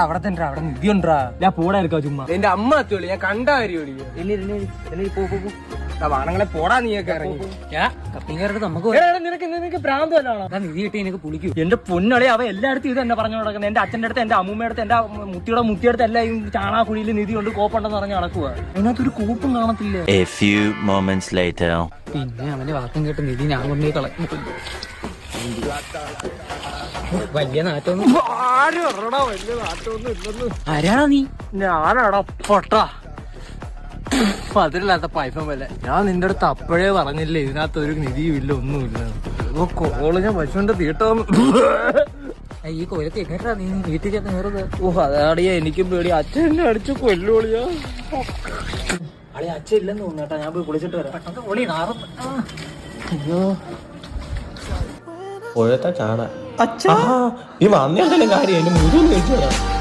അവിടെ തന്നെ അവിടെ നിധി ഉണ്ടാ. ഞാൻ പോടായിരിക്കാ ചുമ്മാ. എന്റെ അമ്മ എത്തിയോളി, ഞാൻ കണ്ട കാര്യം വാണങ്ങളെ പോടാ. നീയൊക്കെ ഇറങ്ങി നിനക്ക് ഭ്രാന്ത് വല്ലാണോ? നിധി കിട്ടി എനിക്ക് പുളിക്കും. എന്റെ പൊന്നളി അവ എല്ലായിടത്തും ഇത് തന്നെ പറഞ്ഞു നടക്കുന്നത്. എന്റെ അച്ഛൻ്റെ അടുത്ത്, എന്റെ അമ്മൂമ്മയുടെ അടുത്ത്, എന്റെ മുത്തിയുടെ എല്ലാം ഈ ചാണാക്കുഴിയിൽ നിധി കൊണ്ട് കോപ്പുണ്ടെന്ന് പറഞ്ഞ് നടക്കുക. അതിനകത്തൊരു കോപ്പും കാണത്തില്ല. പിന്നെ അവന്റെ വാക്കം കേട്ട് നിധി ഞാൻ കൊണ്ടേ കളയും. വലിയ നാറ്റൊന്നും ആരാണോ നീ? ഞാനാടാ പൊട്ടാ, അതില്ലാത്ത പൈസ പോലെ. ഞാൻ നിന്റെ അടുത്ത് അപ്പോഴേ പറഞ്ഞില്ലേ ഇതിനകത്ത് ഒരു നിധിയും ഇല്ല, ഒന്നുമില്ല. കോള് ഞാൻ പശുവിന്റെ തീട്ടോന്ന്. ഈ കൊലത്തെ കേട്ടാ നീ വീട്ടിൽ ചെന്ന് കയറുന്നത്. അതാടിയാ എനിക്കും പേടി. അച്ഛൻ എന്നെ അടിച്ചു കൊല്ലുപൊളിയാ. അച്ഛൻ ഇല്ലെന്ന് തോന്നുന്നു. ഞാൻ പോയി കുളിച്ചിട്ട് വരാം. പെട്ടെന്ന് പൊളി നാറും. അയ്യോ പുഴത്തെ ചാണ നീ വന്നേന്തെങ്കിലും കാര്യം എന്റെ മുഴുവൻ കഴിച്ചു.